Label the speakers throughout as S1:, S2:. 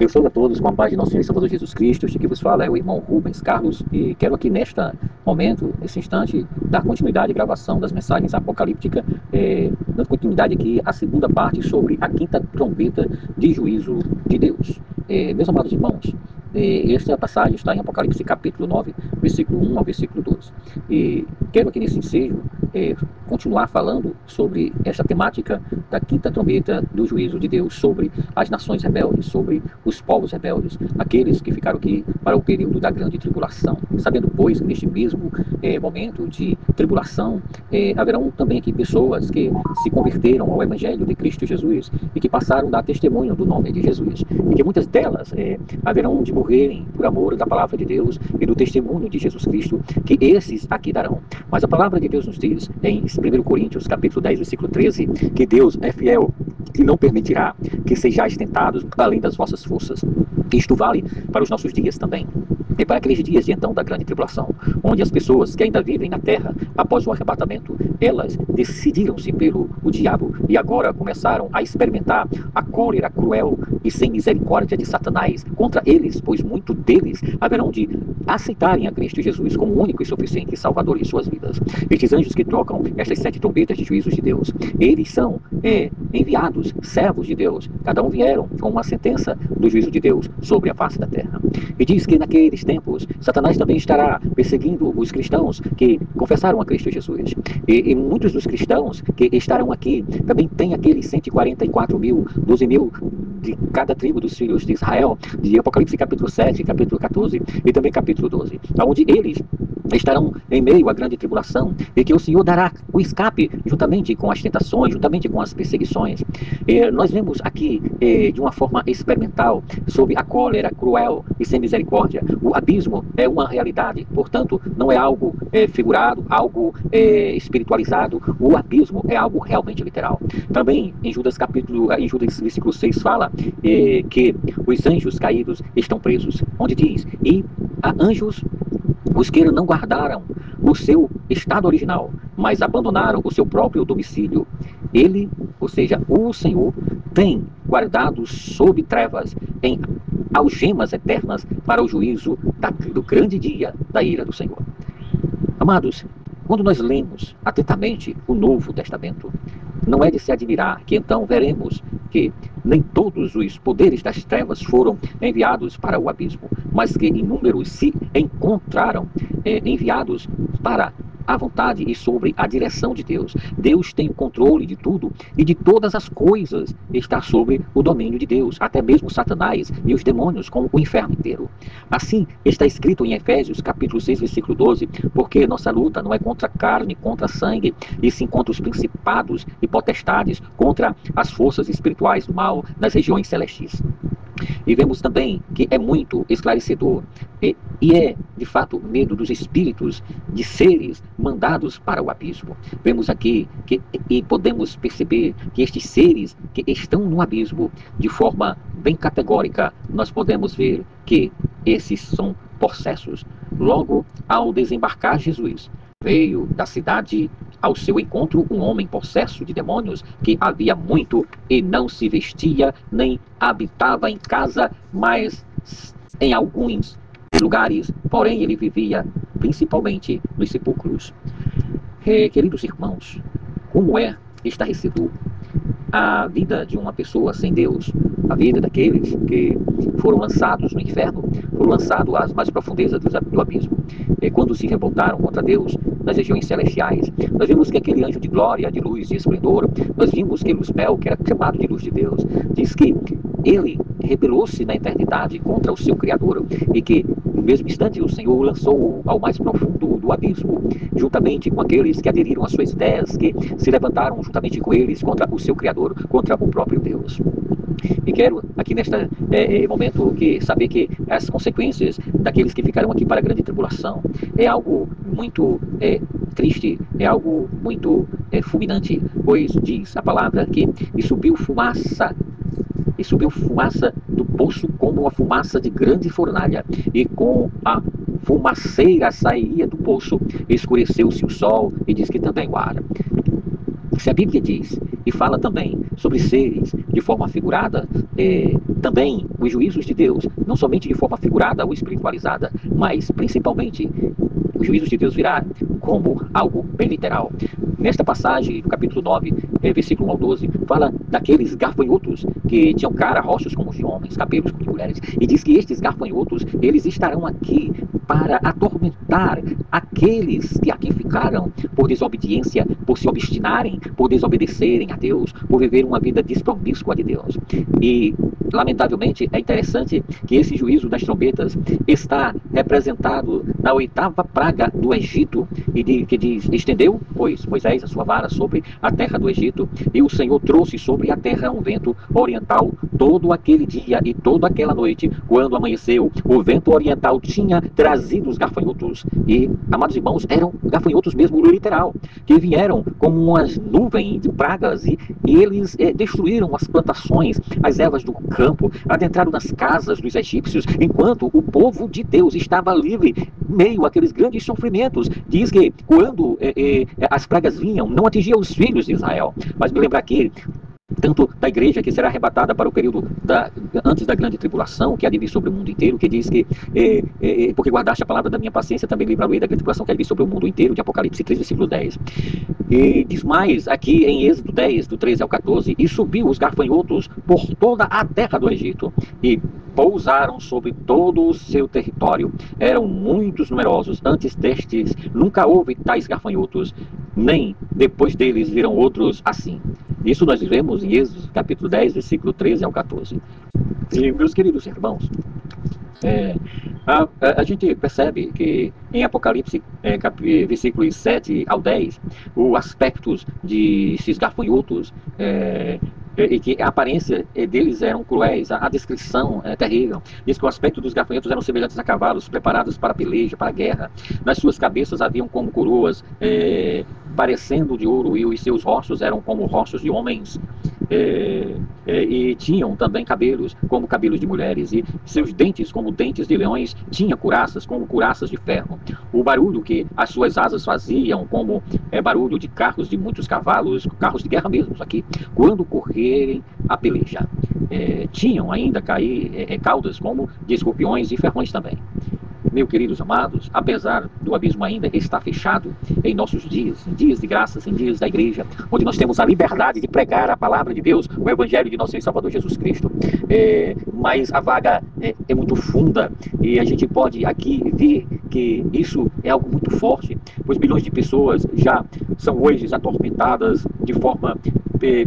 S1: Eu saúdo a todos com a paz de nosso Senhor e Salvador Jesus Cristo. Este que vos fala é o irmão Rubens Carlos e quero aqui neste momento, nesse instante, dar continuidade à gravação das mensagens apocalípticas, dando continuidade aqui à segunda parte sobre a quinta trombeta de juízo de Deus. Meus amados irmãos, esta passagem está em Apocalipse capítulo 9, versículo 1 ao versículo 12. E quero aqui nesse ensejo continuar falando sobre essa temática da quinta trombeta do juízo de Deus, sobre as nações rebeldes, sobre os povos rebeldes, aqueles que ficaram aqui para o período da grande tribulação. Sabendo, pois, que neste mesmo momento de tribulação, haverão também aqui pessoas que se converteram ao Evangelho de Cristo Jesus e que passaram a dar testemunho do nome de Jesus, e que muitas delas haverão de morrerem por amor da palavra de Deus e do testemunho de Jesus Cristo, que esses aqui darão. Mas a palavra de Deus nos diz em 1 Coríntios capítulo 10, versículo 13, que Deus é fiel e não permitirá que sejais tentados além das vossas forças. Isto vale para os nossos dias também. E para aqueles dias de então da grande tribulação, onde as pessoas que ainda vivem na terra após o arrebatamento, elas decidiram-se pelo diabo e agora começaram a experimentar a cólera cruel e sem misericórdia de Satanás contra eles, pois muitos deles haverão de aceitarem a Cristo Jesus como único e suficiente Salvador em suas vidas. Estes anjos que trocam estas 7 trombetas de juízos de Deus, eles são enviados, servos de Deus. Cada um vieram com uma sentença do juízo de Deus sobre a face da terra. E diz que naqueles tempos, Satanás também estará perseguindo os cristãos que confessaram a Cristo Jesus. E muitos dos cristãos que estarão aqui também têm aqueles 144 mil, 12 mil de cada tribo dos filhos de Israel, de Apocalipse capítulo 7, capítulo 14 e também capítulo 12, onde eles estarão em meio à grande tribulação e que o Senhor dará o escape juntamente com as tentações, juntamente com as perseguições. E nós vemos aqui de uma forma experimental sobre a cólera cruel e sem misericórdia. O abismo é uma realidade, portanto não é algo figurado, algo espiritualizado. O abismo é algo realmente literal. Também em Judas versículo 6 fala que os anjos caídos estão presos, onde diz, e há anjos os que não guardaram o seu estado original, mas abandonaram o seu próprio domicílio. Ele, ou seja, o Senhor, tem guardado sob trevas em algemas eternas para o juízo do grande dia da ira do Senhor. Amados, quando nós lemos atentamente o Novo Testamento, não é de se admirar que então veremos que nem todos os poderes das trevas foram enviados para o abismo, mas que inúmeros se encontraram enviados para a vontade e sobre a direção de Deus. Deus tem o controle de tudo e de todas as coisas está sobre o domínio de Deus, até mesmo Satanás e os demônios, como o inferno inteiro. Assim está escrito em Efésios capítulo 6, versículo 12, porque nossa luta não é contra carne, contra sangue, e sim contra os principados e potestades, contra as forças espirituais do mal nas regiões celestes. E vemos também que é muito esclarecedor e é, de fato, medo dos espíritos de seres mandados para o abismo. Vemos aqui e podemos perceber que estes seres que estão no abismo, de forma bem categórica, nós podemos ver que esses são possessos. Logo, ao desembarcar Jesus, veio da cidade ao seu encontro um homem possesso de demônios que havia muito e não se vestia nem habitava em casa, mas em alguns lugares, porém ele vivia principalmente nos sepulcros. Queridos irmãos, como é estarrecedor a vida de uma pessoa sem Deus, a vida daqueles que foram lançados no inferno, foram lançados às mais profundezas do abismo. E quando se revoltaram contra Deus nas regiões celestiais, nós vimos que aquele anjo de glória, de luz e esplendor, nós vimos que Luzbel, que era chamado de luz de Deus, diz que ele rebelou-se na eternidade contra o seu Criador e que no mesmo instante o Senhor o lançou ao mais profundo do abismo, juntamente com aqueles que aderiram às suas ideias, que se levantaram juntamente com eles contra o seu Criador, contra o próprio Deus. E quero aqui neste momento saber que as consequências daqueles que ficarão aqui para a grande tribulação é algo muito triste, é algo muito fulminante, pois diz a palavra que subiu fumaça do poço como a fumaça de grande fornalha, e com a fumaceira saía do poço, escureceu-se o sol, e diz que também o ar. Se a Bíblia diz e fala também sobre seres de forma figurada também os juízos de Deus, não somente de forma figurada ou espiritualizada, mas principalmente os juízos de Deus virá como algo bem literal. Nesta passagem, no capítulo 9, versículo 1 ao 12, fala daqueles gafanhotos que tinham cara, rostos como de homens, cabelos como de mulheres, e diz que estes gafanhotos, eles estarão aqui para atormentar aqueles que aqui ficaram por desobediência, por se obstinarem, por desobedecerem a Deus, por viver uma vida despromíscua de Deus. E, lamentavelmente, é interessante que esse juízo das trombetas está representado na 8ª praga do Egito, que diz: estendeu, pois, Moisés a sua vara sobre a terra do Egito, e o Senhor trouxe sobre a terra um vento oriental todo aquele dia e toda aquela noite. Quando amanheceu, o vento oriental tinha trazido os gafanhotos, e, amados irmãos, eram gafanhotos mesmo literal, que vieram como umas nuvens de pragas, e eles destruíram as plantações, as ervas do campo, adentraram nas casas dos egípcios, enquanto o povo de Deus estava livre, meio àqueles grandes sofrimentos. Diz que quando as pragas vinham, não atingiam os filhos de Israel. Mas me lembra aqui tanto da igreja que será arrebatada para o período antes da grande tribulação, que há de vir sobre o mundo inteiro, que diz que porque guardaste a palavra da minha paciência, também livrarei da grande tribulação, que há de vir sobre o mundo inteiro, de Apocalipse 3, versículo 10. E diz mais, aqui em Êxodo 10, do 13 ao 14, e subiu os gafanhotos por toda a terra do Egito, e pousaram sobre todo o seu território. Eram muitos numerosos, antes destes nunca houve tais gafanhotos, nem depois deles viram outros assim. Isso nós vemos em Êxodo capítulo 10, versículo 13 ao 14. E, meus queridos irmãos, a gente percebe que em Apocalipse, versículos 7 ao 10, os aspectos desses gafanhotos, e que a aparência deles eram cruéis, a descrição é terrível. Diz que o aspecto dos gafanhotos eram semelhantes a cavalos preparados para a peleja, para a guerra. Nas suas cabeças haviam como coroas parecendo de ouro, e os seus rostos eram como rostos de homens, e tinham também cabelos como cabelos de mulheres, e seus dentes como dentes de leões, tinha couraças como couraças de ferro. O barulho que as suas asas faziam como barulho de carros de muitos cavalos, carros de guerra mesmo, aqui, quando correrem a peleja. Tinham ainda caudas como de escorpiões e ferrões também. Meus queridos amados, apesar do abismo ainda estar fechado em nossos dias, em dias de graças, em dias da igreja, onde nós temos a liberdade de pregar a palavra de Deus, o evangelho de nosso Senhor e Salvador Jesus Cristo, mas a vaga é muito funda, e a gente pode aqui ver que isso é algo muito forte, pois milhões de pessoas já são hoje atormentadas de forma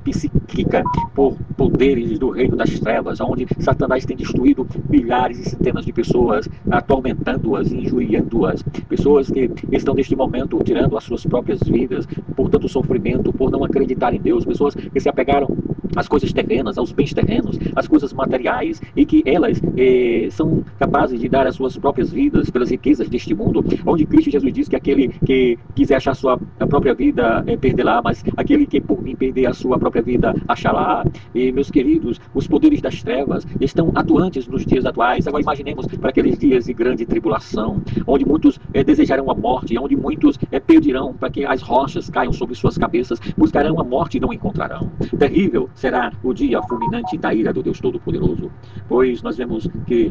S1: psíquica por poderes do reino das trevas, onde Satanás tem destruído milhares e centenas de pessoas, atormentando-as e injuriando-as, pessoas que estão neste momento tirando as suas próprias vidas por tanto sofrimento, por não acreditar em Deus, pessoas que se apegaram às coisas terrenas, aos bens terrenos, às coisas materiais, e que elas são capazes de dar as suas próprias vidas pelas riquezas deste mundo, onde Cristo Jesus diz que aquele que quiser achar sua própria vida perderá, mas aquele que por mim perder a sua própria vida achará. E, meus queridos, os poderes das trevas estão atuantes nos dias atuais. Agora imaginemos para aqueles dias de grande tribulação, onde muitos desejarão a morte, onde muitos pedirão para que as rochas caiam sobre suas cabeças, buscarão a morte e não encontrarão. Terrível será o dia fulminante da ira do Deus Todo-Poderoso, pois nós vemos que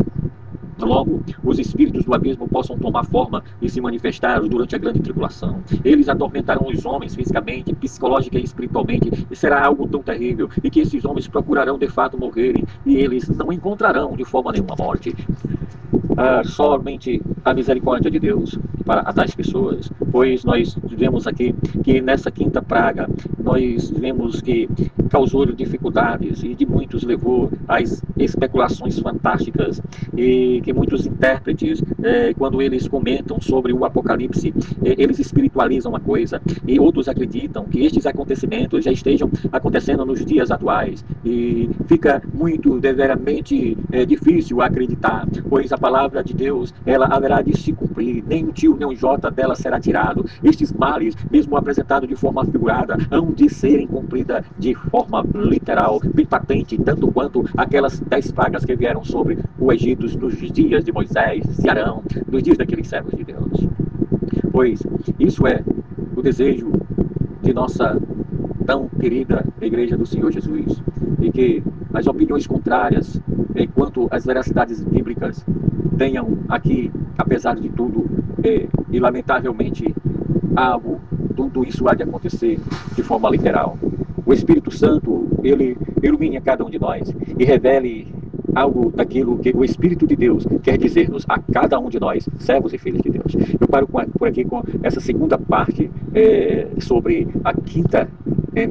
S1: logo os espíritos do abismo possam tomar forma e se manifestar durante a grande tribulação. Eles atormentarão os homens fisicamente, psicológica e espiritualmente, e será algo tão terrível, e que esses homens procurarão de fato morrerem, e eles não encontrarão de forma nenhuma morte. Somente a misericórdia de Deus para tais pessoas, pois nós vemos aqui que nessa quinta praga nós vemos que causou dificuldades, e de muitos levou às especulações fantásticas, e que muitos intérpretes, quando eles comentam sobre o Apocalipse, eles espiritualizam a coisa, e outros acreditam que estes acontecimentos já estejam acontecendo nos dias atuais, e fica muito deveramente difícil acreditar, pois a palavra de Deus, ela haverá de se cumprir, nem o tio nem o jota dela será tirado. Estes males, mesmo apresentados de forma figurada, hão de serem cumpridas de forma literal, bem patente, tanto quanto aquelas 10 pragas que vieram sobre o Egito nos dias de Moisés e Arão, nos dias daqueles servos de Deus. Pois isso é o desejo de nossa tão querida Igreja do Senhor Jesus, e que as opiniões contrárias quanto às veracidades bíblicas tenham aqui, apesar de tudo, e lamentavelmente, tudo isso há de acontecer de forma literal. O Espírito Santo, ele ilumine a cada um de nós e revele algo daquilo que o Espírito de Deus quer dizer-nos a cada um de nós, servos e filhos de Deus. Eu paro por aqui com essa segunda parte sobre a quinta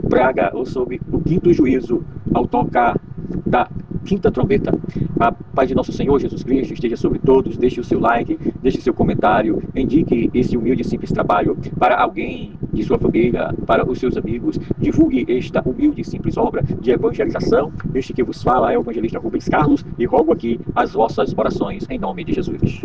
S1: praga, ou sobre o quinto juízo, ao tocar da quinta trombeta. A paz de nosso Senhor Jesus Cristo esteja sobre todos. Deixe o seu like, deixe o seu comentário, indique esse humilde e simples trabalho para alguém de sua família, para os seus amigos. Divulgue esta humilde e simples obra de evangelização. Este que vos fala é o evangelista Rubens Carlos, e rogo aqui as vossas orações em nome de Jesus.